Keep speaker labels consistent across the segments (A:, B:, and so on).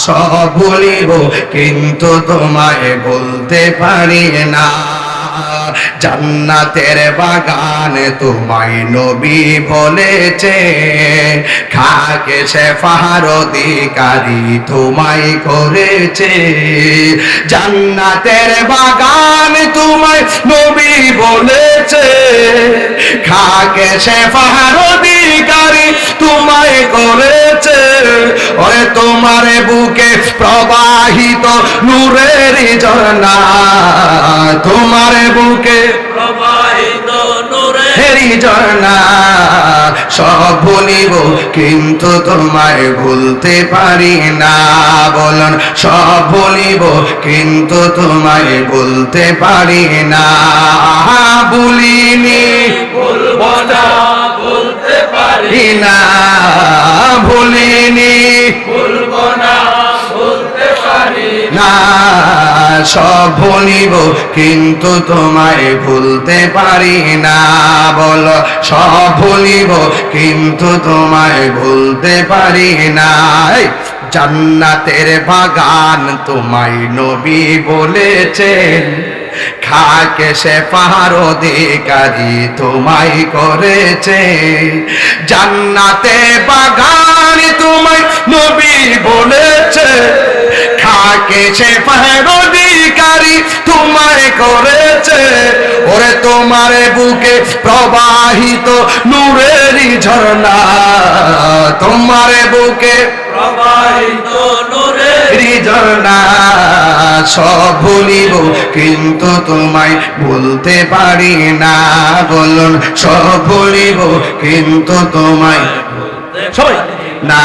A: সব ভুলিব কিন্তু তোমায় বলতে পারি না। জান্নাতের বাগান তোমায় নবী বলেছে, খাকে শেফার অধিকারী তোমায় করেছে। জান্নাতের বাগান তোমায় নবী বলেছে, খাকে শেফার অধিকারী তোমায় করেছে। ওরে তোমার বুকে প্রবাহিত নূরের ঝর্ণা, তোমার বুকে
B: প্রবাহিত নূরের
A: ঝর্ণা। সব ভুলিব কিন্তু তোমায় ভুলতে পারি না। বলুন সব ভুলিব কিন্তু তোমায় ভুলতে পারি না। ভুলিনি
B: ভুলবো না, ভুলতে পারি
A: না, ভুলিনি
B: ভুলবো না, ভুলতে পারি
A: না। সব ভুলিব কিন্তু তোমায় ভুলতে পারি না। বলো সব ভুলিব কিন্তু তোমায় ভুলতে পারি না। জান্নাতের বাগান তোমায় নবী বলেছেন, খাকে শেফার অধিকারী তোমায় করেছে। জান্নাতে বাগান তোমায় নবী বলেছে, খাকে শেফার অধিকারী তোমায় করেছে। ওরে তোমার বুকে প্রবাহিত নূরের ঝর্ণা, তোমার বুকে
B: প্রবাহিত নূরের
A: ঝর্ণা। সব ভুলিব কিন্তু তোমায় ভুলতে পারি না। বলুন সব ভুলিব কিন্তু তোমায় সবাই না।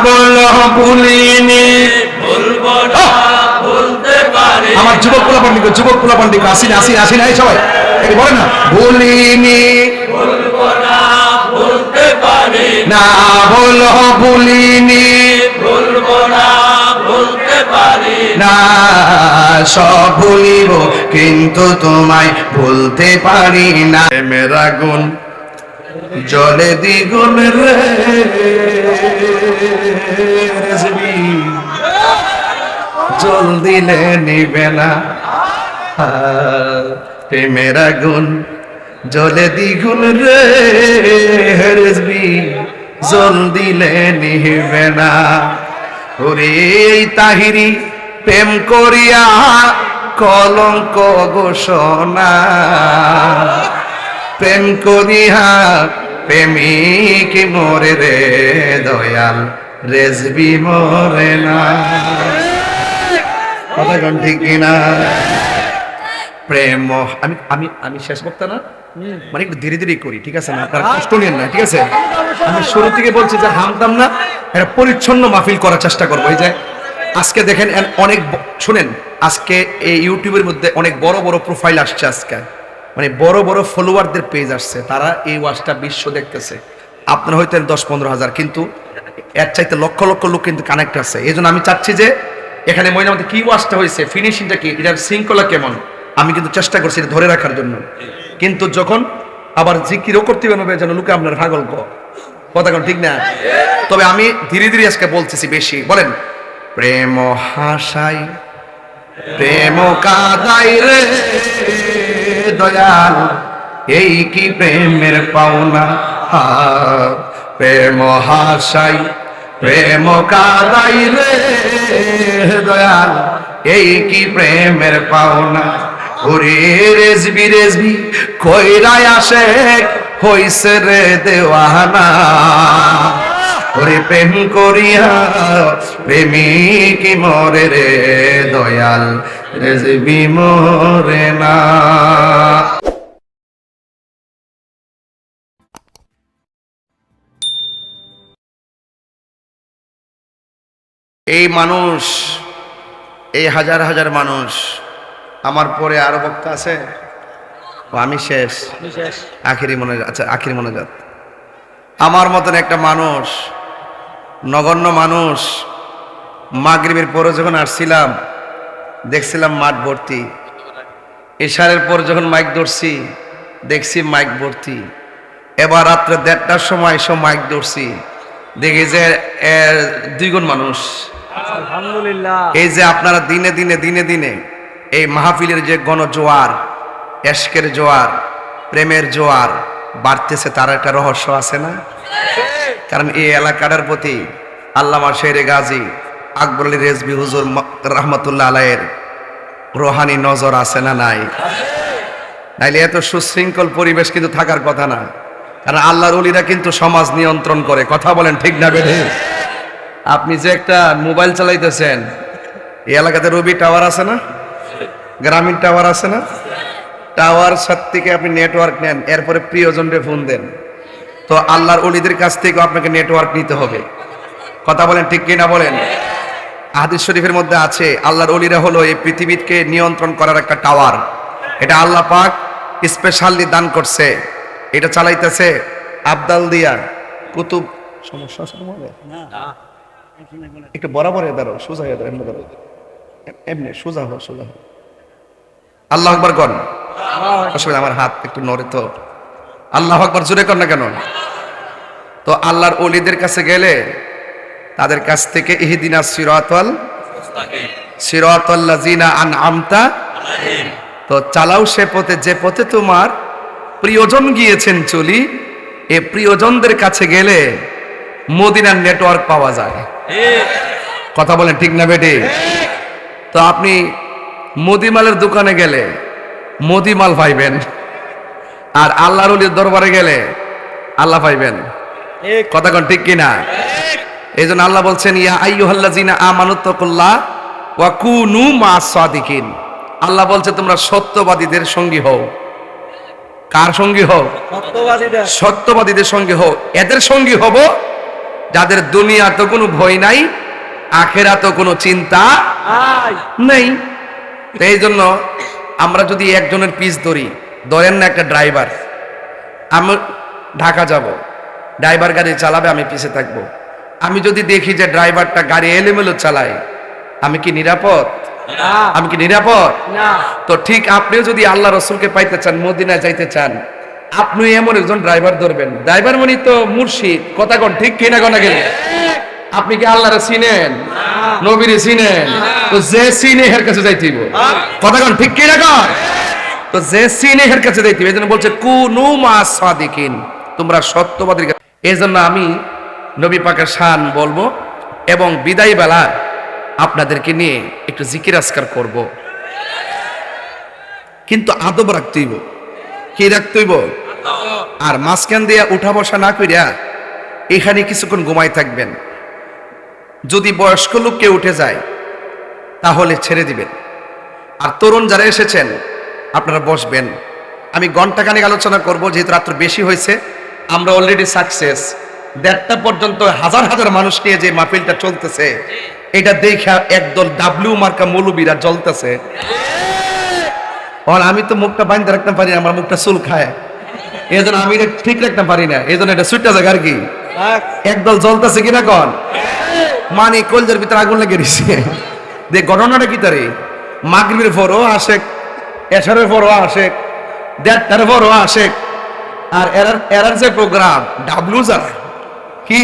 A: বলো ভুলিনি
B: ভুলবো না, ভুলতে পারি
A: আমার যুবক পোলা পান্ডিক আসি না সবাই বলে না ভুলিনি
B: ভুলবো না, ভুলতে পারি
A: না। বলো ভুলিনি
B: ভুলবো না, ভুলতে পারি
A: না। সব ভুলিব কিন্তু তোমায় ভুলতে পারি না। মেরা গুণ জলে দ্বিগুণ রে, রেজবি জল দিলে নিবে না। প্রেমের আগুন জলে দ্বিগুণ রে, রেজবি জল দিলে নিবে না। ওরে তাহিরি প্রেম করিয়া কলঙ্ক ঘোষণা, প্রেম করিয়া প্রেমিক মরে রে দয়াল, রেজবি মরে না। কথা কোন ঠিক কিনা? প্রেম আমি আমি আমি শেষ বক্তা না, মানে একটু ধীরে ধীরে করি, ঠিক আছে না? আপনারা কষ্ট নিয়েন না, ঠিক আছে? আমি শুরু থেকে বলছি যে হামতাম না, একটা পরিচ্ছন্ন মাহফিল করার চেষ্টা করবো। এই যে আজকে দেখেন অনেক শুনেন, আজকে এই ইউটিউবের মধ্যে অনেক বড় বড় প্রোফাইল আসছে আজকে, মানে বড় বড় ফলোয়ারদের পেজ আসছে, তারা এই ওয়াজটা বিশ্ব দেখতেছে। আপনারা হয়তো 10-15 হাজার, কিন্তু এর চাইতে লক্ষ লক্ষ লোক কিন্তু কানেক্ট আছে। এই জন্য আমি চাচ্ছি যে এখানে মধ্যে কি ওয়াজটা হয়েছে, ফিনিশিংটা কি, এটার শৃঙ্খলা কেমন, আমি কিন্তু চেষ্টা করছি এটা ধরে রাখার জন্য। কিন্তু যখন আবার জিকিরও করতে হবে যেন লোকে আপনার পাগল কথা কোন ঠিক না? তবে আমি ধীরে ধীরে আজকে বলতেছি বেশি। বলেন প্রেম হাসাই প্রেম কাদাই রে দয়াল, এই কি প্রেমের পাওনা। প্রেম হাসাই প্রেম কাদাই রে দয়াল, এই কি প্রেমের পাওনা। ওরে রেজবি রেজবি কইরাই আসে হইছে রে দেওয়ানা। ওরে প্রেম করিয়া প্রেমিক মরে রে দয়াল, রেজবি মরে না। এই মানুষ, এই হাজার হাজার মানুষ, আমার পরে আরো বক্তা আছে, আমি শেষ, আখিরি মনে, আচ্ছা আখিরি মনোজাত। আমার মতন একটা মানুষ, নগণ্য মানুষ, মাগরিবের পরে যখন আসছিলাম দেখছিলাম মাঠ ভর্তি, ইশারের পর যখন মাইক ধরছি দেখছি মাইক ভর্তি, এবার রাত্রে 1:30টার সময় এসব মাইক ধরছি, দেখি যে 2 গুণ মানুষ,
C: আলহামদুলিল্লাহ।
A: এই যে আপনারা দিনে দিনে দিনে দিনে এই মাহফিলের যে গণজোয়ার, এশকের জোয়ার, প্রেমের জোয়ার বাড়তেছে, তার একটা রহস্য আছে না? কারণ এই এলাকাটার প্রতি আল্লামা শেরে গাজী আকবর আলী রেজভী হুজুর রহমতুল্লাহ আলাইয়ের রোহানি নজর আছে না নাই? নাইলে এত সুশৃঙ্খল পরিবেশ কিন্তু থাকার কথা না। কারণ আল্লাহর ওলিরা কিন্তু সমাজ নিয়ন্ত্রণ করে। কথা বলেন ঠিক না বেঠে? আপনি যে একটা মোবাইল চালাইতেছেন, এই এলাকাতে রবি টাওয়ার আছে না, গ্রামীণ টাওয়ার আছে না, টাওয়ার সাথে থেকে আপনি নেটওয়ার্ক নেন, এরপরে প্রিয়জনকে ফোন দেন। তো আল্লাহর ওলিদের কাছ থেকে আপনাকে নেটওয়ার্ক নিতে হবে। কথা বলেন ঠিক কিনা বলেন? হাদিস শরীফের মধ্যে আছে আল্লাহর ওলিরা হলো এই পৃথিবীকে নিয়ন্ত্রণ করার একটা টাওয়ার। এটা আল্লাহ পাক স্পেশালি দান করছে। এটা চালাইতেছে আবদাল দিয়া কুতুব। সমস্যা আছে তোমাদের? একটু বরাবর দাঁড়ো, সোজা হয়ে দাঁড়ো, এমনি দাঁড়ো, এমনি সোজা হো, সোজা হো। আল্লাহ আকবার কর। আসলে আমার হাত একটু নড়ে তো। আল্লাহ আকবার জোরে কর না কেন? তো আল্লাহর ওলিদের কাছে গেলে তাদের কাছ থেকে ইহদিনাস সিরাতাল লাযিনা আনআমতা, তো চালাও সে পথে যে পথে তোমার প্রিয়জন গিয়েছেন চলি। এ প্রিয়জনদের কাছে গেলে মদিনার নেটওয়ার্ক পাওয়া যায়। কথা বলেন ঠিক না বেটি? তো আপনি মুদিমালের দোকানে গেলে মুদিমাল পাইবেন, আর আল্লাহর ওলির দরবারে গেলে আল্লাহ পাইবেন। কথা কোন ঠিক কিনা? এই জন্য আল্লাহ বলছেন ইয়া আইয়ুহাল্লাযিনা আমানুত্তাকুল্লাহ ওয়া কুনু মা'আস সাদিকিন। আল্লাহ বলছে তোমরা সত্যবাদীদের সঙ্গী হও। কার সঙ্গী হও?
C: সত্যবাদীদের।
A: সত্যবাদীদের সঙ্গী হও। এদের সঙ্গী হব যাদের দুনিয়া তো কোনো ভয় নাই, আখেরা তো কোনো চিন্তা নেই। তো এই জন্য আমরা যদি একজনের পিছ ধরি, ধরেন না একটা ড্রাইভার, আমি ঢাকা যাব, ড্রাইভার গাড়ি চালাবে, আমি পিছে থাকবো। আমি যদি দেখি যে ড্রাইভারটা গাড়ি এলোমেলো চালায়, আমি কি নিরাপদ? আমি কি নিরাপদ? তো ঠিক আপনিও যদি আল্লাহ রসুলকে পাইতে চান, মদিনায় যাইতে চান, আপনি এমন একজন ড্রাইভার ধরবেন। ড্রাইভার মানে তো মুর্শিদ। কথা কোন ঠিক কিনা? কোনা গেলে আপনি কি আল্লাহরে চিনেন? নবীরে চিনেন? তো যে চিনে এর কাছে যাইতে হইব। কথা কোন ঠিক কিনা? কর। তো যে চিনে এর কাছে যাইতে হইব। এজন্য বলছে কুনু মা'আস সাদিকিন, তোমরা সত্যবাদীর কাছে। এজন্য আমি নবী পাকের শান বলবো এবং বিদায় বেলা আপনাদেরকে নিয়ে একটু জিকির আজকার করব। কিন্তু আদব রাখতে হইব। কি রাখতে হইব? আর মাঝখান দিয়ে উঠা বসা না কইরা এখানে কিছুক্ষণ ঘুমাই থাকবেন। যদি বয়স্ক লোক কেউ উঠে যায় তাহলে ছেড়ে দিবেন। আর তরুণ যারা এসেছেন আপনারা বসবেন। আমি ঘন্টাখানেক আলোচনা করব, যেহেতু রাত্র বেশি হয়েছে। আমরা অলরেডি সাকসেস। 1:30 পর্যন্ত হাজার হাজার মানুষ নিয়ে যে মাহফিলটা চলতেছে, এটা দেখা একদল ডাব্লিউ মার্কা মৌলবীরা জ্বলতেছে। আমি তো মুখটা বাইন্ধে রাখতে পারি না, আমার মুখটা চুল খায়, এই জন্য আমি এটা ঠিক রাখতে পারি না, এই জন্য এটা সুইটা জায়গা আর কি। একদল জ্বলতেছে কিনা কন? মানে কলজের ভিতরে আগুন লেগে দিছে। যে ঘটনাটা কি তারে, মাগরিবের পরও আশেক, এশারের পরও আশেক, 1:30টার পরও আশেক। আর এরার যে প্রোগ্রাম ডাব্লিউ যারা, কি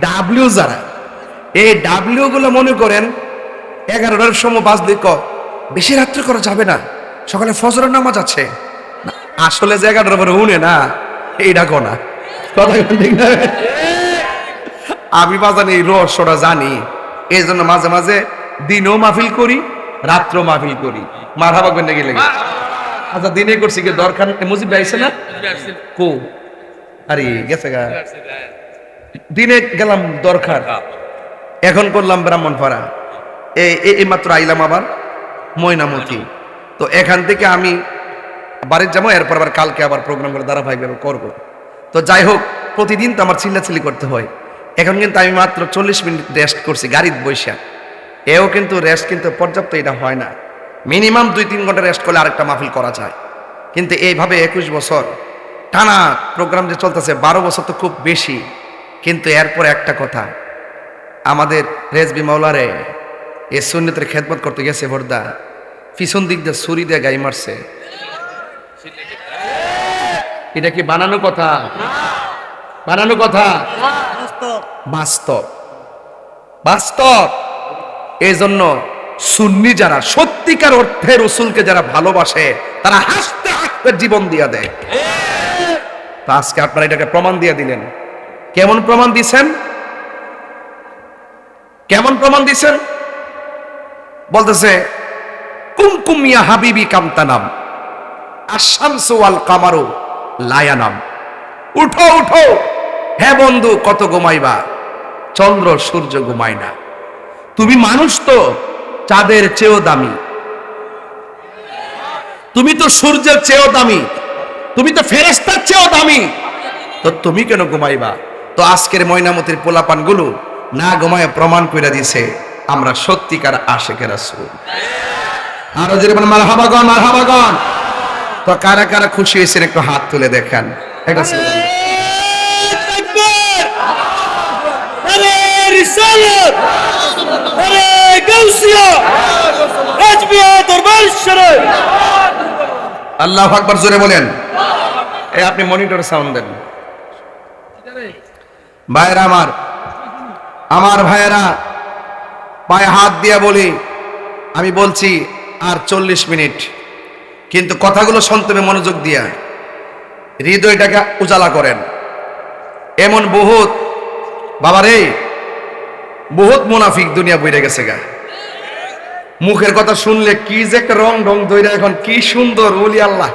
A: ডাব্লিউ যারা, এই ডাব্লিউ গুলো মনে করেন 11টার সময় বাজলে বেশি রাত্রে করা যাবে না, সকালে ফজরের নামাজ আছে। আসলে যে 11টার পরে উনে না, এইটা কোনা কথা ঠিক না? আমি বাজান এই রহস্যটা জানি, এই জন্য মাঝে মাঝে দিনও মাহফিল করি, রাত্র মাহফিল করি। মারহাবা করতে গেলে আচ্ছা দিনে করছি কি দরকার? মুজিব ভাইছে না কো? আরে গেছে গা। দিনে গেলাম দরকার, এখন করলাম ব্রাহ্মণপাড়া, এই মাত্র আইলাম আবার ময়নামতি। তো এখান থেকে আমি বাড়ির যাবো, এরপর আবার কালকে আবার প্রোগ্রাম করে ধারাবাহিকভাবে করবো। তো যাই হোক, প্রতিদিন তো আমার চিল্লাচিল্লি করতে হয়। এখন কিন্তু আমি মাত্র 40 মিনিট রেস্ট করছি গাড়িতে বৈশা। এও কিন্তু রেস্ট কিন্তু পর্যাপ্ত এটা হয় না। মিনিমাম 2-3 ঘন্টা রেস্ট করলে আরেকটা মাহফিল করা যায়। কিন্তু এইভাবে 21 বছর টানা প্রোগ্রাম যে চলতেছে, 12 বছর তো খুব বেশি। কিন্তু এরপর একটা কথা, আমাদের রেজবি মাওলারে এ সুন্নতের খেদমত করতে গেছে, ভোরদা পিছন দিক দিয়ে ছুরি দিয়ে গাই মারছে। এটা কি বানানো কথা? বানানো কথা? বাস্তব বাস্তব। এই জন্য সুন্নি যারা সত্যিকার অর্থে রসুলকে যারা ভালোবাসে তারা হাসতে হাসতে জীবন দিয়ে দেয়। তো আজকে আপনারা এটাকে প্রমাণ দিয়ে দিলেন। কেমন প্রমাণ দিছেন? কেমন প্রমাণ দিছেন? বলতেছে কুমকুম ইয়া হাবিবি কামতানাম আশ-শামসু ওয়াল কামারু লা ইয়ানাম। উঠো উঠো হে বন্ধু, কত ঘুমাইবা, চন্দ্র সূর্য ঘুমায় না। তুমি মানুষ তো চাঁদের চেয়েও দামি, তুমি তো সূর্যের চেয়েও দামি, তুমি তো ফেরেশতার চেয়েও দামি, তো তুমি কেন ঘুমাইবা? তো আজকের ময়নামতির পোলাপানগুলো না ঘুমায় প্রমাণ করে দিছে আমরা সত্যিকার আশিকের রাসূল। আরো জোরে বলেন মারহাবাগন, মারহাবাগন। তো কারা কারা খুশি হয়েছেন একটু হাত তুলে দেখান। একটা আল্লাহু আকবার জোরে বলেন। এই আপনি মনিটর সাউন্ড দেন। ভাইরা আমার ভাইয়েরা, পায়ে হাত দিয়া বলি, আমি বলছি আর 40 মিনিট, কিন্তু কথাগুলো শুনতে হবে মনোযোগ দিয়া, হৃদয়টাকে উজালা করেন। এমন বহুত বাবারে, বহুত মুনাফিক দুনিয়া বইরে গেছে গা। মুখের কথা শুনলে কি যে একটা রং ঢং ধইরা, এখন কি সুন্দর ওলি আল্লাহ,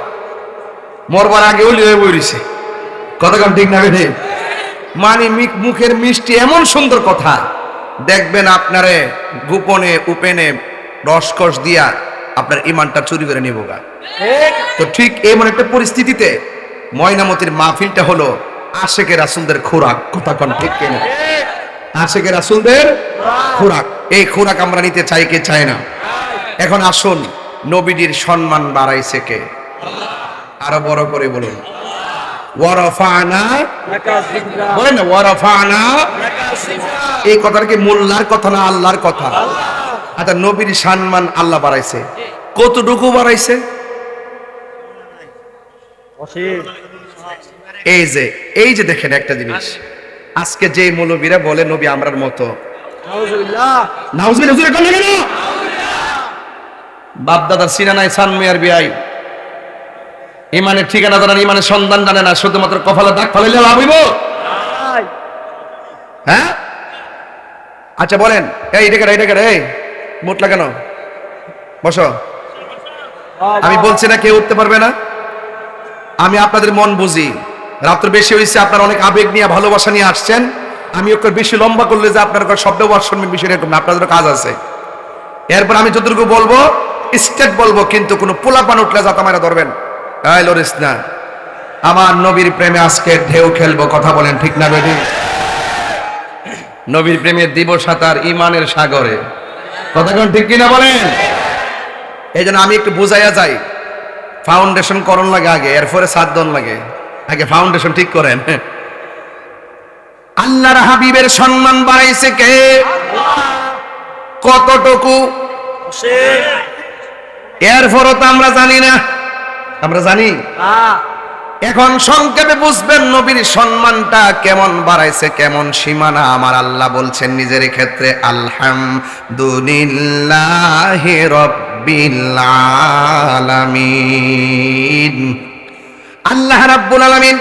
A: মরবার আগে ওলি হয়ে বইরিছে। কথা কম ঠিক না বেঠে? মানে মুখের মিষ্টি এমন সুন্দর কথা, দেখবেন আপনারে গোপনে উপেনে রসকস দিয়া আপনার ইমানটা চুরি করে নিব গা। তো ঠিক এমন একটা পরিস্থিতিতে ময়নামতির মাহফিলটা হলো আশিকের রাসূলদের খোরাক। কথা কন ঠিক কিনা? আশিকের রাসূলদের খোরাক। এই খোরাক আমরা নিতে চাই কে চায় না? এখন আসুন, নবীজির সম্মান বাড়াইছে কে? আরো বড় করে বলুন, ওয়ারাফানা লাকা যিকরা। বলেন না ওয়ারাফানা লাকা যিকরা। এই কথাটা কি মোল্লার কথা না আল্লাহর কথা? আচ্ছা, নবীর সম্মান আল্লাহ বাড়াইছে, কতটুকু বাড়াইছে? এই যে দেখেন একটা জিনিস, আজকে যে মৌলবীরা বলে নবী আমরার মতো, নাউজুবিল্লাহ নাউজুবিল্লাহ জোরে বলেন না। বাপ দাদার সিনা নাই, সান মিয়ার বিয়াই, ইমানের ঠিকানা জানেন, ইমানের সন্ধান জানে না, শুধুমাত্র কপালে দাগ ফালাইলে লাভ হইব? হ্যাঁ? আচ্ছা বলেন, এই ডেকে এই মোটলা কেন? বসো। আমি বলছি না কেউ উঠতে পারবে না। আমি আপনাদের মন বুঝি, রাত্র বেশি হয়েছে, আপনারা অনেক আবেগ নিয়ে ভালোবাসা নিয়ে আসছেন। আমি ওকে বেশি লম্বা করলে যে আপনার শব্দ ওয়াজ শুনবেন বিষয়টা এরকম না, আপনাদেরও কাজ আছে। এরপর আমি যতটুকু বলবো স্টেট বলবো, কিন্তু কোনো পোলাপান উঠলে যাতা মারা ধরবেন, এই লরিস না। আমার নবীর প্রেমে আজকে ঢেউ খেলবো, কথা বলেন ঠিক না বেটি? নবীর প্রেমে দিব সাঁতার ইমানের সাগরে, কথা কোন ঠিক কিনা বলেন? এই জন্য আমি একটু বুঝাইয়া যাই, ফাউন্ডেশন করণ লাগে আগে, এরপরে সাদন লাগে, আগে ফাউন্ডেশন ঠিক করেন। আল্লাহর হাবিবের সম্মান বাড়াইছে কে? কতটুকু? এরপরও তো আমরা জানি না। আমরা জানি? এখন সংক্ষেপে বুঝবেন নবীর সম্মানটা কেমন বাড়াইছে, কেমন সীমানা। আমার আল্লাহ বলছেন নিজের ক্ষেত্রে, আলহামদুলিল্লাহি রাব্বিল আলামিন। আল্লাহ রাব্বুল আলামিন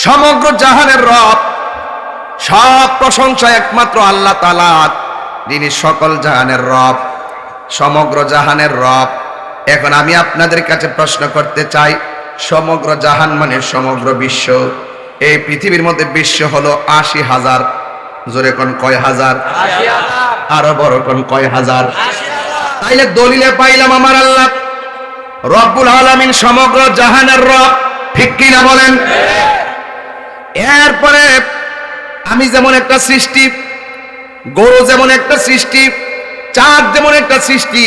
A: সমগ্র জাহানের রব, সব প্রশংসা একমাত্র আল্লাহ তাআলা, যিনি সকল জাহানের রব, সমগ্র জাহানের রব। এখন আমি আপনাদের কাছে প্রশ্ন করতে চাই, সমগ্র জাহান মানে সমগ্র বিশ্ব। এই পৃথিবীর মধ্যে বিশ্ব হলো ৮০,০০০। জোরে কোন কয় হাজার? আরো বড় কোন কয় হাজার? তাইলে দলিলে পাইলাম আমার আল্লাহ রব্বুল আলামিন সমগ্র জাহানের রব, ঠিক কি না বলেন? এরপরে আমি যেমন একটা সৃষ্টি, গরু যেমন একটা সৃষ্টি, চাঁদ যেমন একটা সৃষ্টি,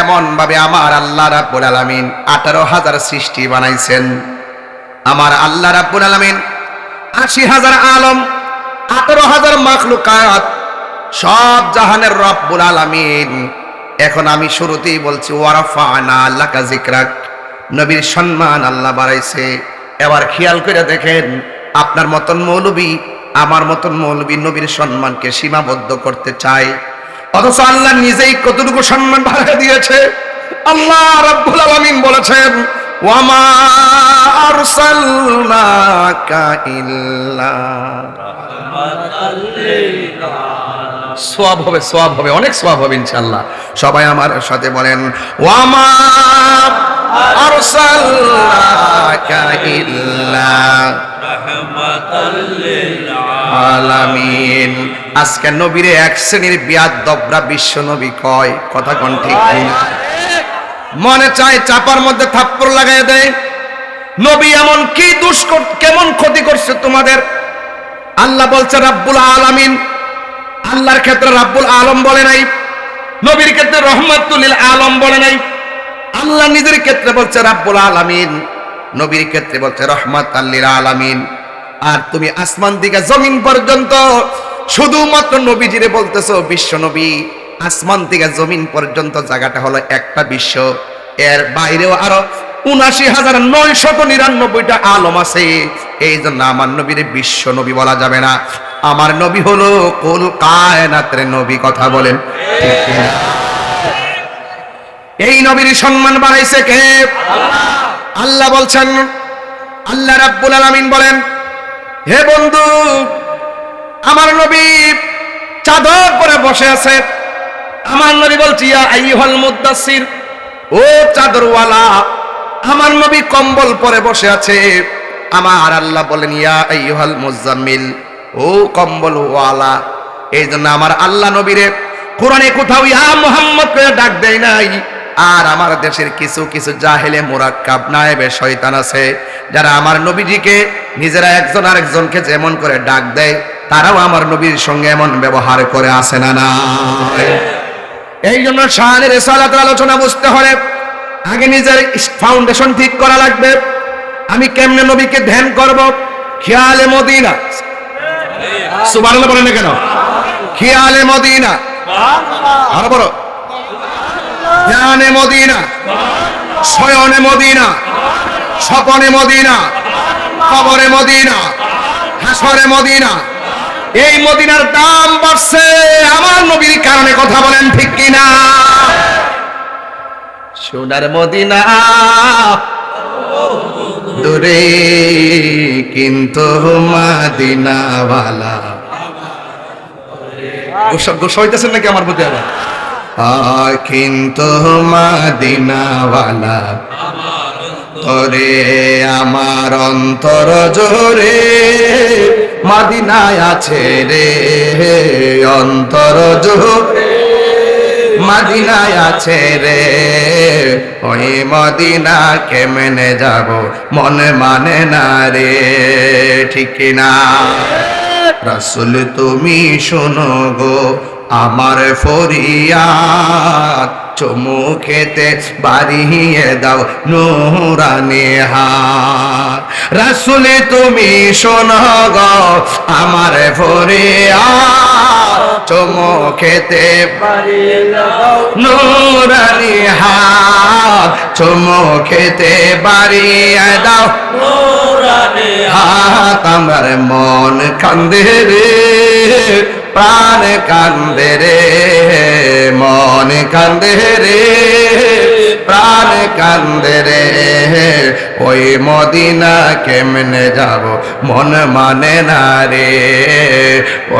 A: এমন ভাবে আমার আল্লাহ রাব্বুল আলামিন 18,000 সৃষ্টি বানাইছেন। আমার আল্লাহ রাব্বুল আলামিন 80,000 আলম, 18,000 মাখলুকাত, সব জাহানের রব্বুল আলামিন। এখন আমি শুরুতেই বলছি ওয়ারাফানা লাকা যিকরাক, নবীর সম্মান আল্লাহ বাড়াইছে। এবার খেয়াল করে দেখেন, আপনার মতন মৌলবী, আমার মতন মৌলবী নবীর সম্মানকে সীমাবদ্ধ করতে চায়, অথচ আল্লাহ নিজেই কতটুকু সম্মান বাড়িয়ে দিয়েছে। আল্লাহ রাব্বুল আলামিন বলেছেন, ওয়ামা আরসালনাকা ইল্লা, সওয়াব হবে, সওয়াব হবে, অনেক সওয়াব হবে ইনশাআল্লাহ। সবাই আমার সাথে বলেন, ওয়ামা আরসালনাকা ইল্লা
B: রাহমাতাল লিল
A: আলামিন। আজকে নবীরে এক শ্রেণীর বিয়াদবরা বিশ্ব নবী কয়, কথা কোন ঠিক কিনা? মনে চায় চাপার মধ্যে থাপ্পড় লাগাই দেয়। নবী এমন কি দোষ কেমন ক্ষতি করছে তোমাদের? আল্লাহ বলছে রাব্বুল আলামিন। আল্লাহর ক্ষেত্রে রাব্বুল আলম বলে নাই, নবীর ক্ষেত্রে রহমাতুল লিল আলম বলে নাই। আল্লাহ নিজের ক্ষেত্রে বলছে রাব্বুল আলামিন, নবীর ক্ষেত্রে বলছে রহমাতাল লিল আলামিন। আর তুমি আসমান থেকে জমিন পর্যন্ত শুধুমাত্র নবীজিরে বলতেছো বিশ্ব নবী। আসমান থেকে জমিন পর্যন্ত জায়গাটা হলো একটা বিশ্ব, এর বাইরেও আরো ৭৯,৯৯৯টা আলম আছে। এই জন্য আমার নবীরে বিশ্ব নবী বলা যাবে না। আমার নবী হলো কুল কায়নাতের নবী, কথা বলেন ঠিক কিনা? এই নবীর সম্মান বাড়াইছে কে? আল্লাহ বলছেন, আল্লাহ রাব্বুল আলামিন বলেন, হে বন্ধু, আমার নবী চাদর পরে বসে আছে। আমার নবী বলছি, ইয়া আইয়ুহাল মুদ্দাসসির, ও চাদরওয়ালা। আমার নবী কম্বল পরে বসে আছে। আমার আল্লাহ বলেন, ইয়া আইয়ুহাল মুজাম্মিল, ও কম্বলওয়ালা। এই জন্য আমার আল্লাহ নবীরে কোরআনে কোথাও ইয়া মুহাম্মদ করে ডাক দেয় নাই। আর আমার দেশের কিছু কিছু জাহেলে মুরাক্কাব নায়েবে শয়তান আছে, যারা আমার নবীজিকে নিজেরা একজন আরেকজনকে যেমন করে ডাক দেয়, তারাও আমার নবীর সঙ্গে এমন ব্যবহার করে, আসে না না? এই জন্য শানে রিসালাতের আলোচনা বুঝতে হলে আগে নিজের ফাউন্ডেশন ঠিক করা লাগবে। আমি কেমনে নবীকে ধ্যান করব? খেয়ালে মদিনা, সুবহানাল্লাহ বলেন না কেন? খেয়ালে মদিনা, আরো বড়, ধ্যানে মদিনা, শয়নে মদিনা, স্বপনে মদিনা, কবরে মদিনা, হাসরে মদিনা। এই মদিনার দাম বাড়ছে আমার নবীর কারণে, কথা বলেন ঠিক কিনা? সোনার মদিনা দূরে কিন্তু মদিনাওয়ালা। গোসা হইতেছেন নাকি আমার মধ্যে আবার? কিন্তু মদিনাওয়ালা তোরে আমার অন্তর জোরে মদিনায় আছে রে, অন্তর জোরে মদিনায় আছে রে। ওই মদিনা কেমনে যাব, মনে মানে না রে, ঠিক না? রাসূল তুমি শোনো গো আমার ফরিয়াদ, চুমুকেতে বাড়িয়ে দাও নূরানি হাত। রাসূল তুমি শোনো গো আমার ফরিয়াদ, চুমুকেতে বাড়িয়ে দাও নূরানি হাত, চুমুকেতে বাড়িয়ে দাও নূরানি হাত। আমার মন কান্দে রে, প্রাণ কান্দে রে, মন কান্দে রে, প্রাণ কান্দে রে। ওই মদিনা কেমনে যাব, মন মানে না রে।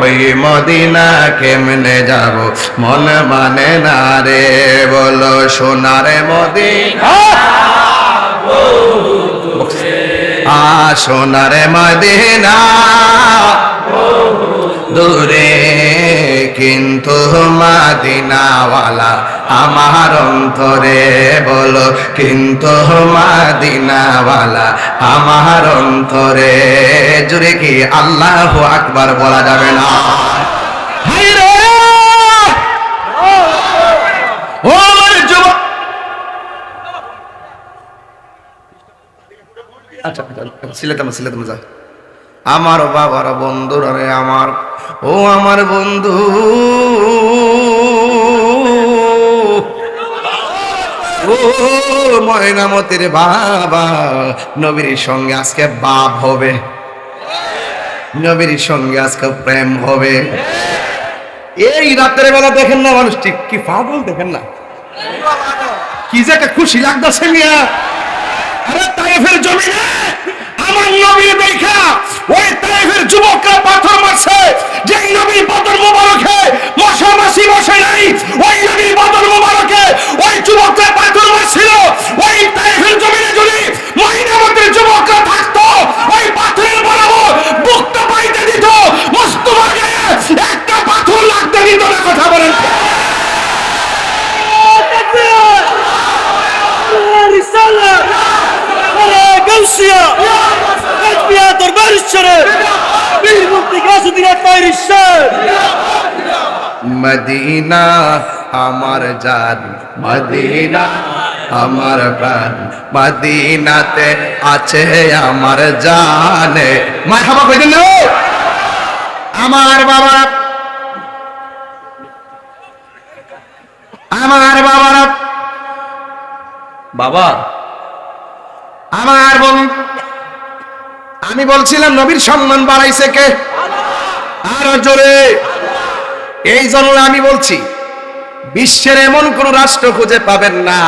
A: ওই মদিনা কেমনে যাব, মন মানে না রে। বলো সোনার মদিনা, সোনার মদিনা দূরে কিন্তু মদিনাওয়ালা আমার অন্তরে। বলো কিন্তু মদিনাওয়ালা আমার অন্তরে। জুড়ে কি আল্লাহু আকবার বলা যাবে না? ও আমার যুবক, আচ্ছা সিলেতাম যা। আমার বাবার বন্ধুরা রে আমার, ও আমার বন্ধু, ও ময়নামতির বাবা, নবীর সঙ্গে আজকে বাপ হবে, নবীর সঙ্গে আজকে প্রেম হবে। এই রাতের বেলা দেখেন না মানুষ ঠিক কি পাগল দেখেন না, কি যে একটা খুশি লাগতেছে মিয়া। আরে তায়েফের জমিনে আমার নবী দেখা ওই তায়েফের যুবকরা পাথর মারছে, যেই নবী বদর মোবারকে মশা মাছি বসে নাই, ওই নবী বদর মোবারকে ওই যুবকরা পাথর মারছিল। ওই তায়েফের জমিনে যদি মহিনামতের যুবকরা থাকতো, ওই পাথরের বরাবর বুকটা পাইতে দিত, মুস্তফা গায়ে একটা পাথর লাগতে দিত না। কথা বলেন
C: رسالة على قوسية أتبيع دربار الشرف بالمنطقة دينا طاير الشام
A: মদিনা আমার জান, মদিনা আমার প্রাণ, মদিনাতে আছে আমার জানে। মারহাবা কইতেন না আমার বাবারা, আমার বাবারা, বাবা আমার বোন, আমি বলছিলাম নবীর সম্মান বাড়াইছে কে? আরো জোরে। এই জন্য আমি বলছি বিশ্বের এমন কোন রাষ্ট্র খুঁজে পাবেন না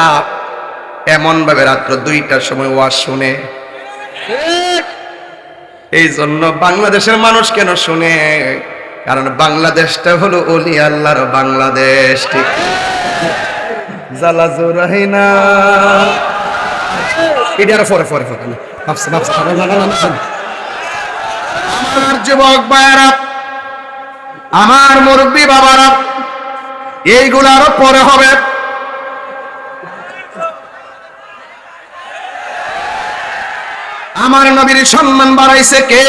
A: এমন ভাবে রাত্র 2টার সময় ওয়াজ শুনে। এই জন্য বাংলাদেশের মানুষ কেন শুনে? কারণ বাংলাদেশটা হলো ওলি আল্লাহর বাংলাদেশ। ঠিক জালাজুরাহিনা এটা আর পরে পরে পরে আমার যুবক ভাইয়েরা, আমার মুরব্বী বাবারা, এইগুলো আরো পরে হবে। আমার নবীর সম্মান বাড়াইছে কে?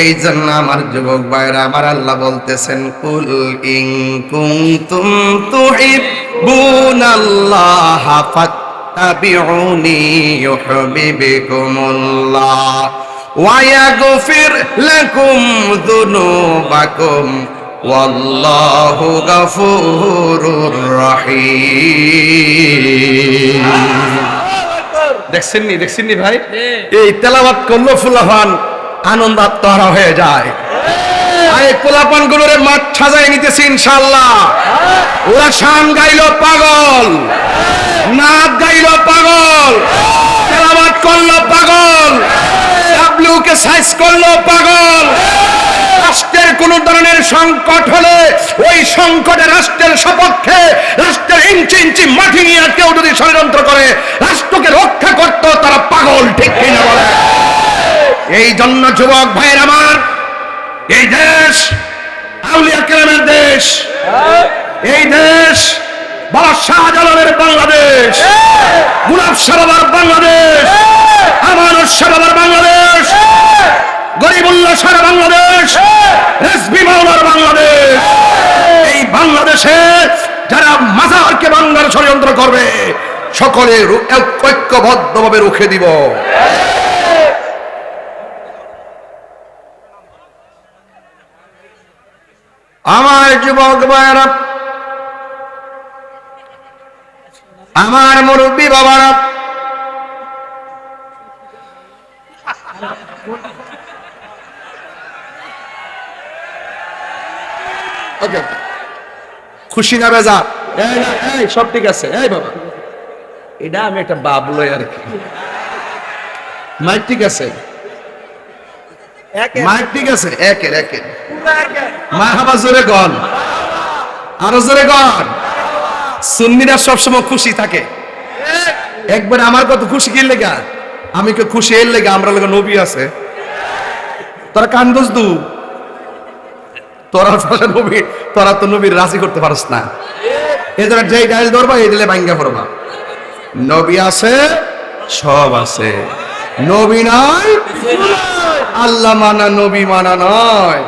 A: এই জন্য আমার যুবক ভাইরা, আমার আল্লাহ বলতেছেন কুল ইন কুনতুম তুহিব্বুনাল্লাহ ফাত্তাবিউনি ইউহিব্বুকুমুল্লাহ ওয়া ইয়াগফির লাকুম যুনুবাকুম ওয়াল্লাহু গফুরুর রহিম। দেখছেন নি ভাই, এই তেলাওয়াত করলো ফুলাফান আনন্দ আত্মহারা হয়ে যায়। এই পোলাপান গুলোরে মাঠ সাজায় নিতেছি ইনশাআল্লাহ। ওরা শান গাইলো পাগল, নাচ গাইলো পাগল, তেলাওয়াত করলো পাগল, ডাবলুকে সাইজ করলো পাগল। রাষ্ট্রের কোন ধরনের সংকট হলে ওই সংকটে রাষ্ট্রের সপক্ষে, রাষ্ট্রের ইঞ্চি ইঞ্চি মাটি নিয়ে কেউ যদি ষড়যন্ত্র করে রাষ্ট্রকে রক্ষা করত, তারা পাগল। ঠিক কিনা বলে? এই জন্য যুবক ভাইয়ের আমার, এই দেশ আউলিয়া কেরামের দেশ, এই দেশ বাবা শাহজালালের বাংলাদেশ, গুলাব শাহ বাবার বাংলাদেশ, আমানত শাহ বাবার বাংলাদেশ, গরিবুল্লাহ শাহ বাংলাদেশ, রেজভি মাওলার বাংলাদেশ। এই বাংলাদেশে যারা মাজারকে ভাঙার ষড়যন্ত্র করবে সকলে ঐক্যবদ্ধভাবে রুখে দিব। আমার যুবক ভাইয়েরা, আমার মুরব্বী বাবারা, খুশি না বেজা? এই সব ঠিক আছে। এই বাবা, এটা আমি একটা বাবলো আর কি। মাইক ঠিক আছে, মাইক ঠিক আছে, একের একের মারহাবা জোরে গন, আরো জোরে গন। সুন্নিরা সবসময় খুশি থাকে। একবার আমার কত খুশি কি লেগা, আমি কে খুশি এর লেগা, আমরা লেগা নবী আছে। তোরা কান দোস্ত, তোরা নবী, তোরা তো নবীর রাজি করতে পারস না। এদের যেই ডাইল ধরবা এই দিলে ভাঙ্গা পড়বা। নবী আছে, সব আছে। নবী নয় আল্লাহ মানা, নবী মানা নয়।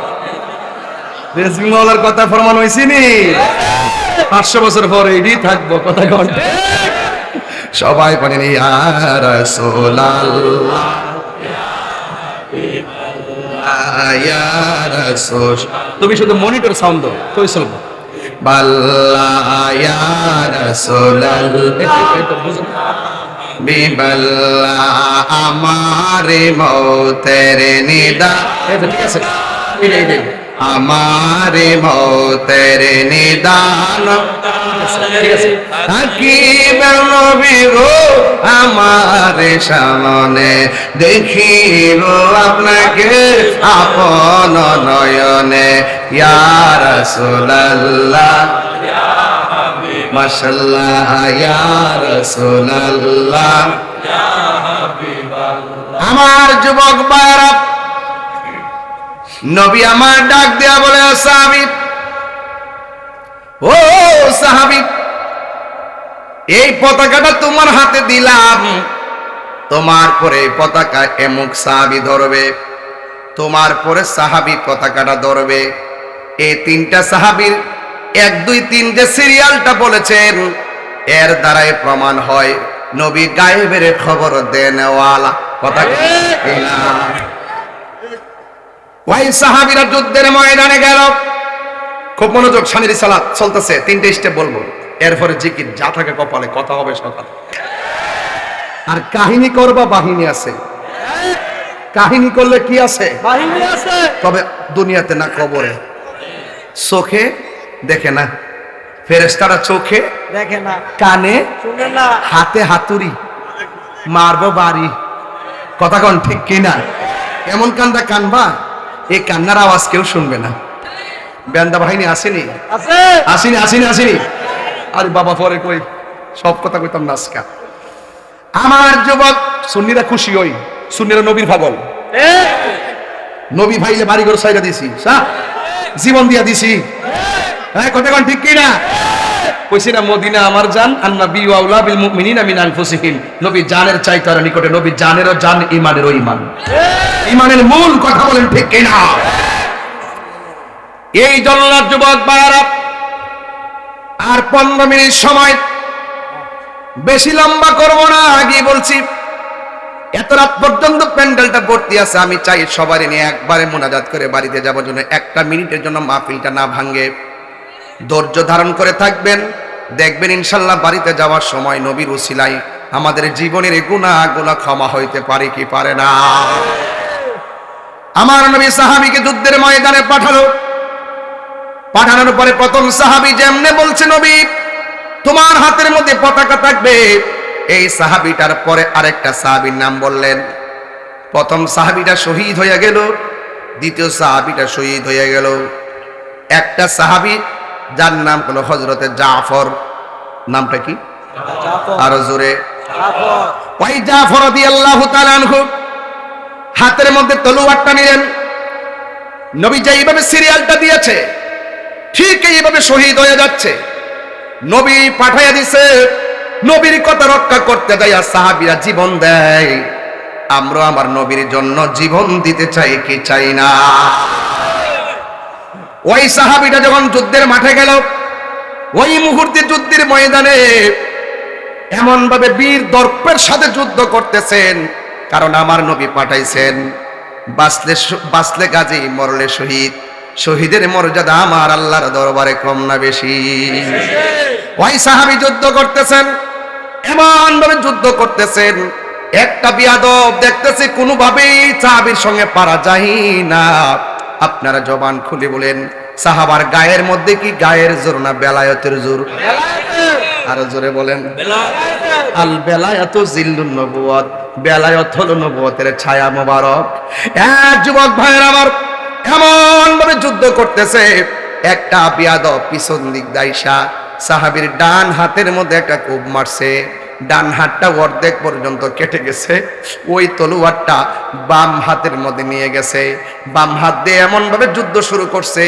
A: রেজভি মাওলার কথা ফরমান হইছে নি? 500 বছর পরে এডি থাকবো। কথা কন সবাই বলেন ইয়া রাসূলুল্লাহ, ইয়া রাসূল। তুমি শুধু মনিটর সাউন্ড দাও, কই চলবো বাল্লা ইয়া রাসূলুল্লাহ বিবাল্লা আমারে মৌতের নিদা। ঠিক আছে, এই আমার মৌতের নিদান থাকিব নবী গো আমার সামনে দেখিব আপনাকে আপন নয়নে ইয়া রাসূলুল্লাহ মাশাআল্লাহ ইয়া রাসূলুল্লাহ আমার যুবক ভাইরা নবী আমার ডাক দেয়া বলে সাহাবী ও সাহাবী এই পতাকাটা তোমার হাতে দিলাম তোমার পরে পতাকা এমুক সাহাবী ধরবে তোমার পরে সাহাবী পতাকাটা ধরবে এই তিনটা সাহাবীর 1 2 3 যে সিরিয়ালটা বলেছেন এর দ্বারাই প্রমাণ হয় নবী গায়েবের খবর দেনওয়ালা কথা ঠিক না ওই সাহাবীরা যুদ্ধের ময়দানে গেল খুব মনোযোগ স্বামীর সালাত চলতেছে 3টে স্টেপ বলবো এরপরে জিকির যা থাকে কপালে কথা হবে সকালে আর কাহিনী করবা বাহিনী আছে কাহিনী করলে কি আছে
C: বাহিনী আছে
A: তবে দুনিয়াতে না কবরে চোখে দেখে না ফেরেশতারা চোখে
C: দেখে না
A: কানে
C: শুনে না
A: হাতে হাতুড়ি মারবো বাড়ি কথা কোন ঠিক কিনা এমন কান্দা কানবা এই কান্নার আওয়াজ কেউ শুনবে না বেন্দা বাহিনী আসেনি
C: আছে
A: আসেনি আসেনি আসেনি আরে বাবা পরে কই সব কথা কইতাম না আজকে আমার যুবক সুন্নিরা খুশি হই সুন্নিরা নবীর পাগল নবী ভাইলে বাড়ি ঘর সাইরা দিছি জীবন দিয়া দিছি হ্যাঁ কথা কোন ঠিক কিনা কইছি না মদিনা আমার জান আর নবী আউলা বিল মুমিনিনা মিন আনফুসিহিম নবী জানের চাইতে আর নিকটে নবী জানেরও জান ঈমানেরও ঈমান ঈমানের মূল কথা বলেন ঠিক কিনা এই জল্লাদ যুবক ভাইরা আর 15 মিনিট সময় বেশি লম্বা করব না আগে বলছি এত রাত পর্যন্ত প্যান্ডেলটা ভর্তি আছে আমি চাই সবারই নিয়ে একবারে মুনাজাত করে বাড়িতে যাওয়ার জন্য 1 মিনিটের জন্য মাহফিলটা না ভাঙে ধৈর্য ধারণ করে থাকবেন দেখবেন ইনশাআল্লাহ বাড়িতে যাওয়ার সময় নবীর উসিলায় আমাদের জীবনের গুনাহগুলো ক্ষমা হইতে পারে কি পারে না আমার নবী সাহাবীকে যুদ্ধের ময়দানে পাঠানোর পরে প্রথম সাহাবী যেমনে বলছে নবী তোমার হাতের মধ্যে পতাকা থাকবে এই সাহাবীটার পরে আরেকটা সাহাবীর নাম বললেন প্রথম সাহাবীটা শহীদ হয়ে গেল দ্বিতীয় সাহাবীটা শহীদ হয়ে গেল একটা সাহাবী যার নাম হলো হযরতে জাফর নামটা কি আরো জোরে ওই জাফর রাদিয়াল্লাহু তাআলা আনহু হাতের মধ্যে তলোয়ারটা নিলেন নবী যেইভাবে সিরিয়ালটা দিয়েছে ঠিক এইভাবে শহীদ হয়ে যাচ্ছে নবী পাঠাইয়া দিছে নবীর কথা রক্ষা করতে যাইয়া সাহাবীরা জীবন দেয় আমরা আমার নবীর জন্য জীবন দিতে চাই কি চাই না ওই সাহাবীটা যখন যুদ্ধের মাঠে গেল ওই মুহূর্তে যুদ্ধের ময়দানে এমন ভাবে বীর দর্পের সাথে যুদ্ধ করতেছেন কারণ আমার নবী পাঠাইছেন বাঁচলে গাজী মরলে শহীদ শহীদের মর্যাদা আমার আল্লাহর দরবারে কম না বেশি ওই সাহাবী যুদ্ধ করতেছেন এমন ভাবে যুদ্ধ করতেছেন একটা বিয়াদব দেখতেছে কোনোভাবেই সাহাবীর সঙ্গে পারা যায় না আপনারা জবান খুলে বলেন সাহাবার গায়ের মধ্যে কি গায়ের জোর না বেলায়েতের জোর আরো জোরে বলেন আল বেলায়াতু জিল্লুন নবুওয়াত বেলায়েত হলো নবুয়তের ছায়া মোবারক যুবক ভাইরা আমার এমন ভাবে যুদ্ধ করতেছে একটা বিয়াদব পিছন দিক দাইসা সাহাবীর ডান হাতের মধ্যে একটা কোপ মারছে ডান হাতটা অর্ধেক পর্যন্ত কেটে গেছে ওই তলোয়ারটা বাম হাতের মধ্যে নিয়ে গেছে বাম হাত দিয়ে এমন ভাবে যুদ্ধ শুরু করছে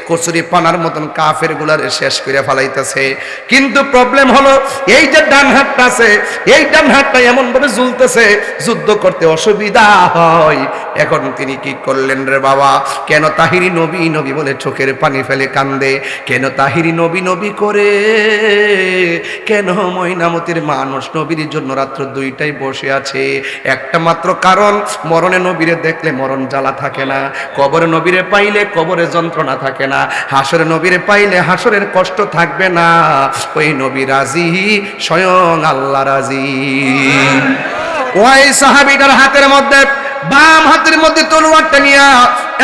A: কচুরি পানার মতন কাফের গুলারে শেষ করে ফেলাইতেছে কিন্তু প্রবলেম হলো এই যে ডান হাতটা আছে এই ডান হাতটা এমন ভাবে ঝুলতেছে যুদ্ধ করতে অসুবিধা হয় এখন তিনি কি করলেন রে বাবা কেন তাহিরি নবী নবী বলে চোখের পানি ফেলে কান্দে কেন তাহিরি নবী নবী করে কেন ময়নামতির মানুষ নবীর জন্য রাত্র 2টায় বসে আছে একটা মাত্র কারণ মরণে নবীরে দেখলে মরণ জ্বালা থাকে না কবরে নবীরে পাইলে কবরে যন্ত্রণা থাকে না হাসরে নবীরে পাইলে হাসরের কষ্ট থাকবে না ওই নবী রাজি স্বয়ং আল্লাহ রাজি ওই সাহাবীটার হাতের মধ্যে বাম হাতের মধ্যে তলোয়ারটা নিয়ে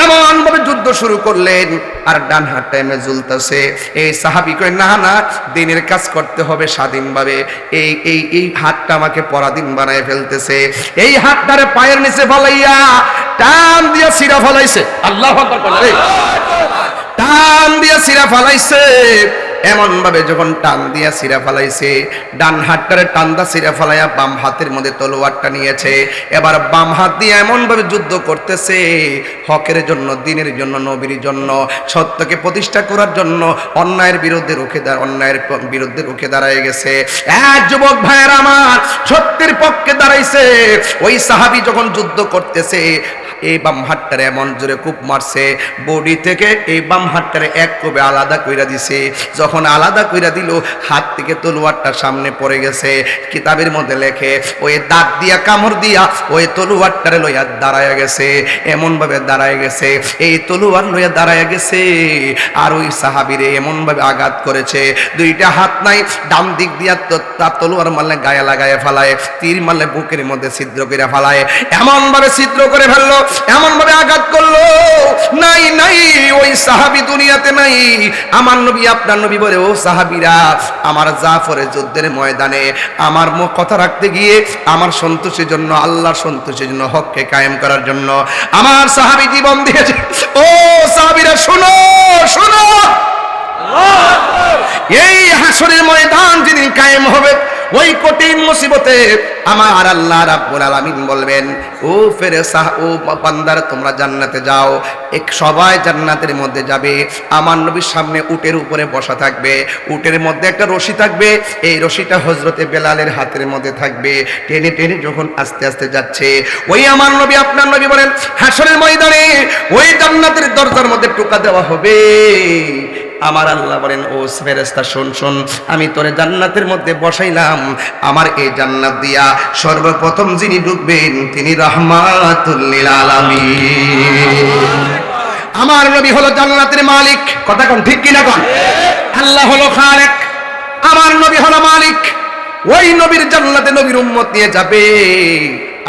A: এমন ভাবে যুদ্ধ শুরু করলেন, আর ডান হাতটা এমনি ঝুলতেছে। এই সাহাবী কয় না না, দিনের কাজ করতে হবে স্বাধীনভাবে, এই এই এই হাতটা আমাকে পরাধীন বানায় ফেলতেছে। এই হাতটারে পায়ের নিচে ফলাইয়া টান দিয়া সিরা ফলাইছে। আল্লাহু আকবার বলেন। টান দিয়া সিরা ফলাইছে। এমন ভাবে যখন টান দিয়া সিরা ফালাইছে, ডান হাতটারে টান্দা সিরা ফালাইয়া বাম হাতের মধ্যে তলোয়ারটা নিয়েছে। এবার বাম হাত দিয়ে এমন ভাবে যুদ্ধ করতেছে, হকের জন্য, দিনের জন্য, নবীর জন্য, সত্যকে প্রতিষ্ঠা করার জন্য, অন্যায়ের বিরুদ্ধে রুখে দাঁড়ায় গেছে। এক যুবক ভাইয়ের আমার সত্যের পক্ষে দাঁড়াইছে। ওই সাহাবী যখন যুদ্ধ করতেছে, এই বাম হাতটারে এমন জোরে কূপ মারছে, বডি থেকে এই বাম হাতটারে এক কোপে আলাদা কইরা দিছে। যখন আলাদা কইরা দিল, হাত থেকে তলোয়ারটা সামনে পড়ে গেছে। কিতাবের মধ্যে লেখে ওই দাঁত দিয়া কামড় দিয়া ওই তলোয়ারটারে লইয়া দাঁড়ায় গেছে। এমন ভাবে দাঁড়ায় গেছে, এই তলোয়ার লইয়া দাঁড়ায় গেছে, আর ওই সাহাবীরে এমন ভাবে আঘাত করেছে, দুইটা হাত নাই, ডান দিক দিয়া তার তলোয়ার মারলে গায়ে লাগায় ফালায়, তীর মারলে বুকের মধ্যে ছিদ্র করে ফালায়। এমন ভাবে ছিদ্র করে ফেললো, এমন ভাবে আঘাত করলো, নাই নাই ওই সাহাবী দুনিয়াতে নাই। আমার নবী, আপনার নবী বলে, ও সাহাবীরা, আমার জাফরের যুদ্ধের ময়দানে আমার মুখ কথা রাখতে গিয়ে আমার সন্তোষের জন্য, আল্লাহর সন্তোষের জন্য, হককে কায়েম করার জন্য আমার সাহাবী জীবন দিয়েছে। ও সাহাবীরা শোনো শোনো, এই হাসরের ময়দান যেদিন কায়েম হবে, ওই কঠিন মুসিবতে আমার আল্লাহ রাব্বুল আলামিন বলবেন, ও ফেরেশতা, ও বান্দারা, তোমরা জান্নাতে যাও। এক সবাই জান্নাতের মধ্যে যাবে। আমার নবীর সামনে উটের উপরে বসা থাকবে, উটের মধ্যে একটা রশি থাকবে, এই রশিটা হযরতে বেলালের হাতের মধ্যে থাকবে। টেনে টেনে যখন আস্তে আস্তে যাচ্ছে, ওই আমার নবী, আপনার নবী বলেন, হাসরের ময়দানে ওই জান্নাতের দরজার মধ্যে টোকা দেওয়া হবে। আমার আল্লাহ বলেন, ও ফেরেশতা, শোন শোন, আমি তোরে জান্নাতের মধ্যে বসাইলাম। আমার এই জান্নাত দিয়া সর্বপ্রথম যিনি ঢুকবেন তিনি রাহমাতুল লিল আলামিন। আমার নবী হলো জান্নাতের মালিক। কথা কোন ঠিক কিনা কোন? আল্লাহ হলো খালেক, আমার নবী হলো মালিক। ওই নবীর জান্নাতে নবীর উম্মত নিয়ে যাবে।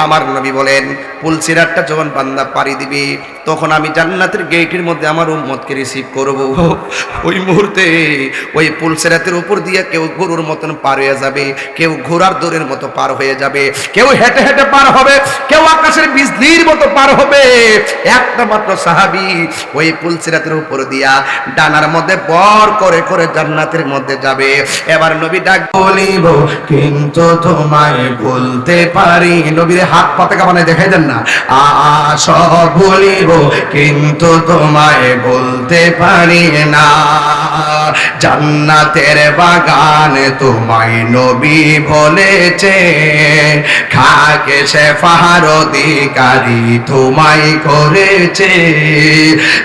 A: আমার নবী বলেন, পুলসিরাতটা যখন বান্দা পাড়ি দিবে, তখন আমি জান্নাতের গেটের মধ্যে আমার উম্মতকে রিসিভ করব। ওই মুহূর্তে ওই পুলসিরাতের উপর দিয়ে কেউ গরুর মতন পার হয়ে যাবে, কেউ ঘোড়ার দৌড়ের মতো পার হয়ে যাবে, কেউ হেঁটে হেঁটে পার হবে, কেউ আকাশের বিজলির মতো পার হবে। একটা মাত্র সাহাবী ওই পুলসিরাতের উপর দিয়া ডানার মধ্যে বর করে করে জান্নাতের মধ্যে যাবে। এবার নবী ডাক, বলিব কিন্তু তোমায় বলতে পারি। নবীর হাত পতাকা বানায় দেখাই দেন না, সব বলিব কিন্তু তোমায় বলতে পারি না। জান্নাতের বাগান তোমায় নবী বলেছে, খাকে সে ফাহার অধিকারী তোমায় করেছে।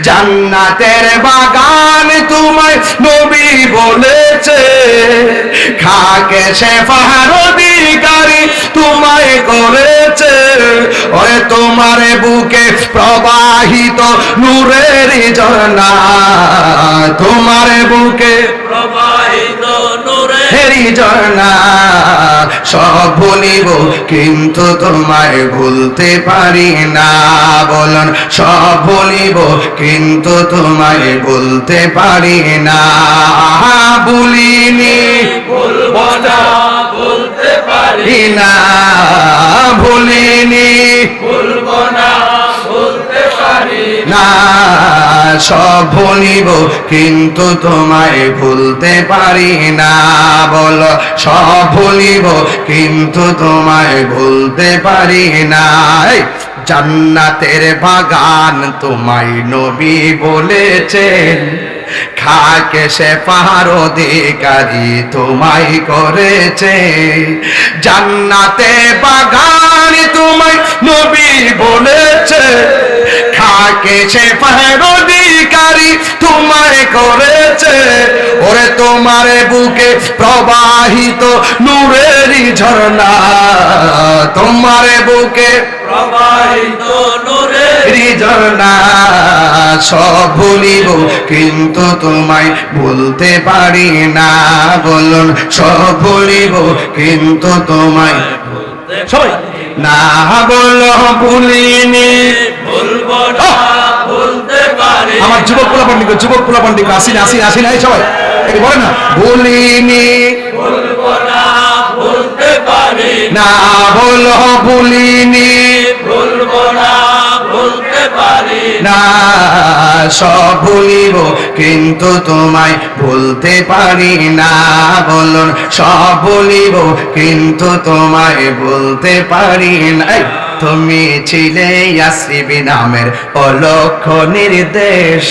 A: জান্নাতের বাগান তোমায় নবী বলেছে, খাকে সে ফাহার অধিকারী তোমায় করেছে। ওরে তোমার বুকে প্রবাহিত নূরের ঝর্ণা, তোমার বুকে
B: প্রবাহিত নূরের
A: ঝর্ণা, সব ভুলিব কিন্তু তোমায় ভুলতে পারি না। বলুন, সব ভুলিব কিন্তু তোমায় ভুলতে পারি না। ভুলিনি,
B: ভুলবো না, ভুলতে পারি
A: না, ভুলিনি,
B: ভুলবো না, ভুলতে পারি
A: না, সব ভুলিব কিন্তু তোমায় ভুলতে পারি না। বলো, সব ভুলিব কিন্তু তোমায় ভুলতে পারি না। জান্নাতের বাগান তোমায় নবী বলেছেন, খাকে সে পাহাড় অধিকারী তোমায় করেছে। জান্নাতে বাগান তোমায় নবী বলেছে, খাকে সে পাহাড় অধিকারী তোমায় করেছে। ওরে তোমার বুকে প্রবাহিত নূরের ঝর্ণা, তোমার বুকে
B: প্রবাহিত নূরের
A: ঝর্ণা, সব ভুলিব কিন্তু তোমায় ভুলতে পারি না। বলুন, সব ভুলিব কিন্তু তোমায়
B: ভুলতে
A: সবাই
B: পারি
A: না বলো ভুলিনি।
B: ভুলবো না ভুলতে পারি
A: আমার যুবক পোলা পান্ডিক আসি না এই সবাই এই বলে না ভুলিনি
B: ভুলবো না ভুলতে পারি
A: না বলো ভুলিনি
B: ভুলবো না ভুলতে পারি
A: না সব ভুলিব কিন্তু তোমায় ভুলতে পারি না বলুন সব ভুলিব কিন্তু তোমায় ভুলতে পারি না এই, তুমি ছিলে ইয়াসিবি নামের অলক্ষ নির্দেশ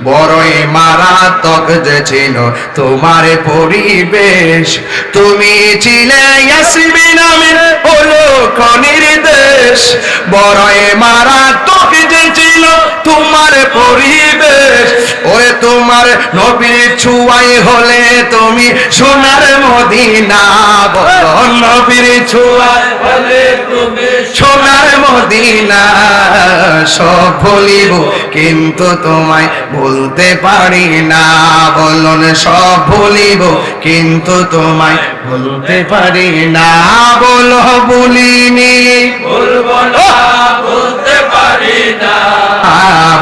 A: বড়ই মারাত্মক যে ছিল তোমার পরিবেশ তুমি ছিলে ইয়াসিবি নামের অলক্ষ নির্দেশ বড়ই মারাত্মক যে ছিল তোমার পরিবেশ ওরে তোমার নবীর ছোঁয়ায় হলে তুমি সোনার মদিনা বলো নবীর ছোঁয়ায়
B: বলে তুমি
A: সোনার মদিনা সব ভুলিব কিন্তু তোমায় ভুলতে পারি না বলুন সব ভুলিব কিন্তু তোমায় ভুলতে পারি না বলো ভুলিনি
B: ভুলবো না ভুলতে পারি না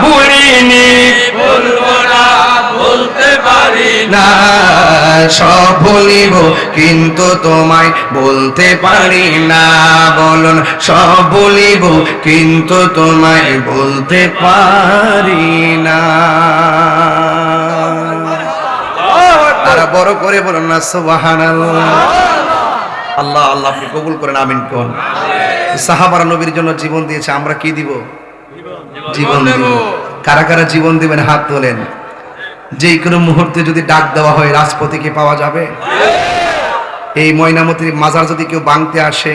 A: ভুলিনি
B: ভুলবো না ভুলতে পারি না
A: না সব ভুলিব কিন্তু তোমায় বলতে পারি না বলুন সব ভুলিব কিন্তু তোমায় বলতে পারি না আর বড় করে বলুন না সুবহানাল্লাহ আল্লাহ আল্লাহ আপনি কবুল করেন আমিন কোন সাহাবারা নবীর জন্য জীবন দিয়েছে আমরা কি দিব জীবন দিব কারা কারা জীবন দিবেন হাত তোলেন যে কোনো মুহূর্তে যদি ডাক দেওয়া হয় রাজপথে কি পাওয়া যাবে এই ময়নামতির মাজার যদি কেউ ভাঙতে আসে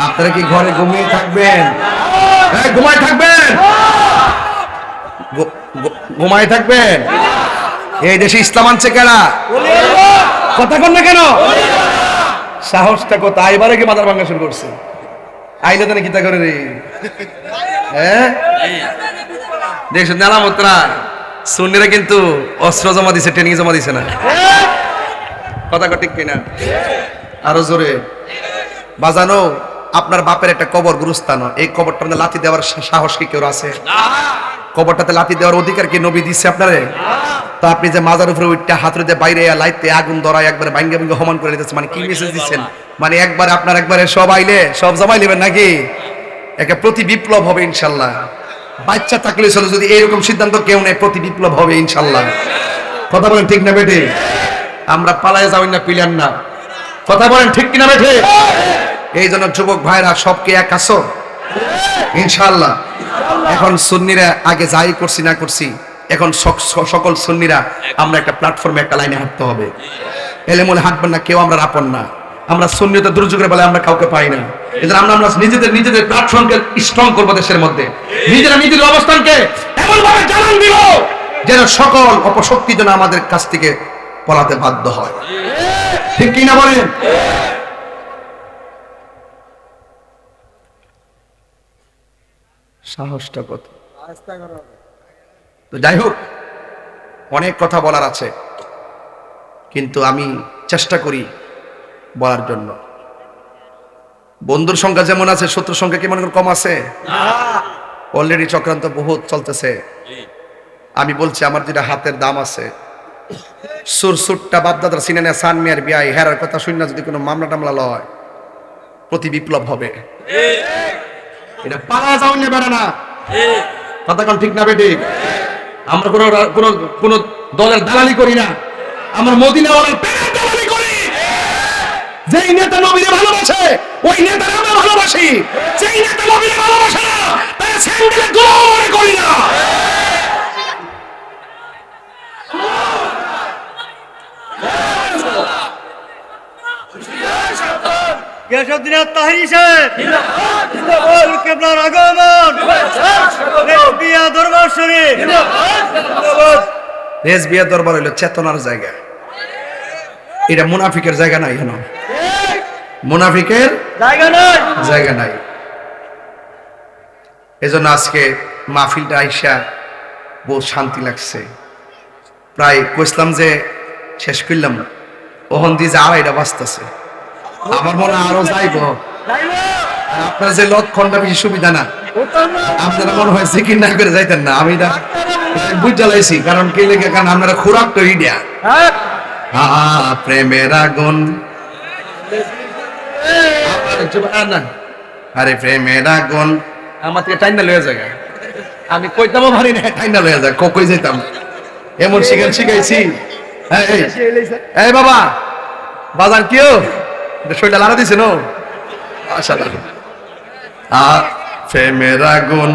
A: আপনারা কি ঘরে ঘুমিয়ে থাকবেন ঘুমায় থাকবেন ঘুমায় থাকবেন এই দেশে ইসলাম আনছে কেনা কথা কন না কেন সাহসটা কোথায় এবারে কি মাজার ভাঙা শুরু করছে আইলে তো কিতা করে রে হ্যাঁ দেখছেন নালামতরা সুন্নিরা কিন্তু অস্ত্র জমা দিছে ট্রেনিং জমা দিছে না কথা ঠিক কিনা আরো জোরে বাজানো আপনার বাপের একটা কবর গুরুস্থান এই কবরটার মধ্যে লাথি দেওয়ার সাহস কি কেউ আছে কবরটাতে লাথি দেওয়ার অধিকার কি নবী দিচ্ছে আপনারে তো আপনি যে মাজার উপরে উঠতে হাতের দিয়ে বাইরে লাইতে আগুন ধরায় একবার ভাঙ্গে ভাঙ্গে হমান করে দিতেছে মানে কি মেসেজ দিচ্ছেন মানে একবার আপনার একবারে সব আইলে সব জমাই নেবেন নাকি একটা প্রতি বিপ্লব হবে ইনশাল্লাহ বাচ্চা থাকলে চলো যদি এইরকম সিদ্ধান্ত কেউ নেই প্রতি বিপ্লব হবে ইনশাল্লাহ কথা বলেন ঠিক না বেটে আমরা পালায় যাবেন না পিলান না কথা বলেন ঠিক কিনা বেটে এই জন্য যুবক ভাইরা সবকে এক আসো ইনশাল্লাহ এখন সুন্নিরা আগে যাই করছি না করছি এখন সকল সুন্নিরা আমরা একটা প্ল্যাটফর্মে একটা লাইনে হাঁটতে হবে এলেমুলে হাঁটবেন না কেউ আমরা আপন না আমরা সুন্নিয়তের দুর্যোগের বেলায় আমরা কাউকে পাই না এজন্য আমরা নিজেদের প্ল্যাটফর্মকে স্ট্রং করবো দেশের মধ্যে নিজেরা নিজেদের অবস্থানকে এমন ভাবে জানান দিব যেন সকল অপশক্তি যেন আমাদের কাছ থেকে পলাতে বাধ্য হয় ঠিক কি না বলেন সাহসটা কত তো যাই হোক অনেক কথা বলার আছে কিন্তু আমি চেষ্টা করি বলার জন্য বন্ধুর সংখ্যা যেমন আছে শত্রুর সংখ্যা কি মনে কম আছে অলরেডি চক্রান্ত বহুত চলতেছে আমি বলছি আমার যেটা হাতের দাম আছে সুরসুটটা বাপদাদার সিনেমা সান মিয়ার বিয়াই হেরার কথা শুনে যদি কোনো মামলা টামলা লয় প্রতি বিপ্লব হবে এটা পালা যাও না বেড়া না কথা কোন ঠিক না বেটি আমরা কোন দলের দালালি করি না আমরা মদিনাওয়ালার প্রেমের দালালি করি যেই নেতা নবীরে ভালোবাসে ওই নেতার আমরা ভালোবাসি যেই নেতা নবীরে ভালোবাসে না তার স্যান্ডেলে গোলে করি না
C: গিয়াসউদ্দিন তাহরি সাহেব জিন্দাবাদ কেবলার আগমন বিয়া দরবার শরীফ জিন্দাবাদ
A: রেজবিয়া দরবার হইল চেতনার জায়গা এটা মুনাফিকের জায়গা নাই কেন মুনাফিকের জায়গা নাই এজন্য আজকে মাহফিলটা আইসা বহু শান্তি লাগছে প্রায় কইসলাম যে শেষ করলাম ওহন দিয়ে যে 2:30 বাজতেছে আমার মনে হয় আরো যাইবো। আপনার যে লক্ষণটা বেশি সুবিধা না, আপনারা মনে হয় জিকির না করে যাইতেন না। আমি না বুঝ জ্বালাইছি, কারণ কে লেগে, কারণ আপনারা খোরাক তো ইডিয়া প্রেমের আগুন। আরে প্রেমের আগুন আমার থেকে টাইনা লয়ে যায়, আমি কইতামও পারি না, টাইনা লয়ে যায়, কই যেতাম এমন শিখাইছি। এই বাবা বাজার কেউ শরীরটা লাড়া দিছে নো প্রেমের আগুন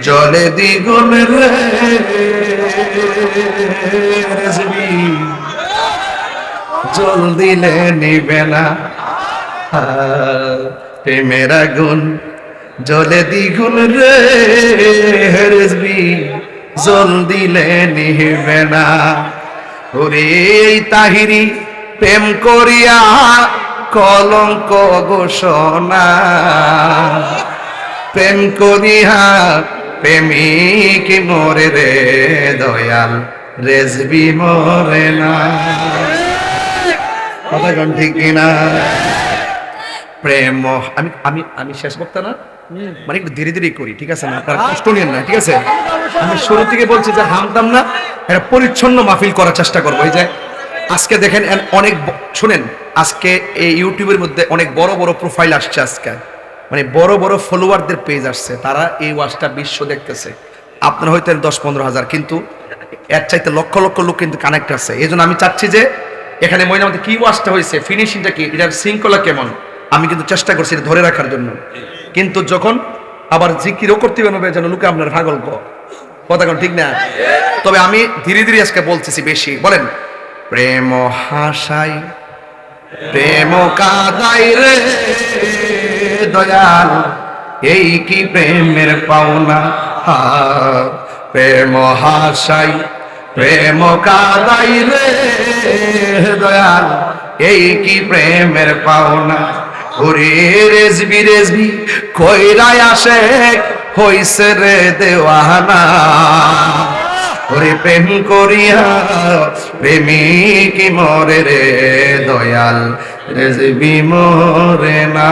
A: জলে দ্বিগুণ রে জল দিলে নিবে না। প্রেমের আগুন জলে দ্বিগুণ রে রেজবি জল দিলে নিবে না। ওরে তাহিরি প্রেম করিয়া কলঙ্ক ঘোষণা, প্রেম করিয়া প্রেমিক মরে রে দয়াল রেজবি মরে না। কথা কোন ঠিক কিনা? প্রেম আমি আমি আমি শেষ বক্তা না, মানে একটু ধীরে ধীরে করি, ঠিক আছে না? আপনারা কষ্ট নেন না, ঠিক আছে? আমি শুরু থেকে বলছি যে হামতাম না, এটা পরিচ্ছন্ন মাহফিল করার চেষ্টা করবো। এই যে আজকে দেখেন অনেক শুনেন, আজকে এই ইউটিউবের মধ্যে অনেক বড় বড় প্রোফাইল আসছে আজকে, মানে বড় বড় ফলোয়ারদের পেজ আসছে, তারা এই ওয়াজটা বিশ্ব দেখতেছে। আপনারা হয়তো 10-15 হাজার, কিন্তু এর চাইতে লক্ষ লক্ষ লোক কিন্তু কানেক্ট আছে। এই জন্য আমি চাচ্ছি যে এখানে মহিনামতে কি ওয়াজটা হয়েছে, ফিনিশিংটা কি, এটার শৃঙ্খলা কেমন, আমি কিন্তু চেষ্টা করছি এটা ধরে রাখার জন্য। কিন্তু যখন আবার জিকিরও করতে হবে যেন লোকে আপনার পাগল কথা কোন ঠিক না? তবে আমি ধীরে ধীরে আজকে বলতেছি বেশি। বলেন প্রেম হাসাই প্রেম কাদাই রে দয়াল, এই কি প্রেমের পাওনা। প্রেম হাসাই প্রেম কাদাই রে দয়াল, এই কি প্রেমের পাওনা। ওরে রেজবি রেজবি কইরাই আসে হইছে রে দেওয়ানা। ওরে প্রেম করিয়া প্রেমিক মরে রে দয়াল রেজবি মরে না।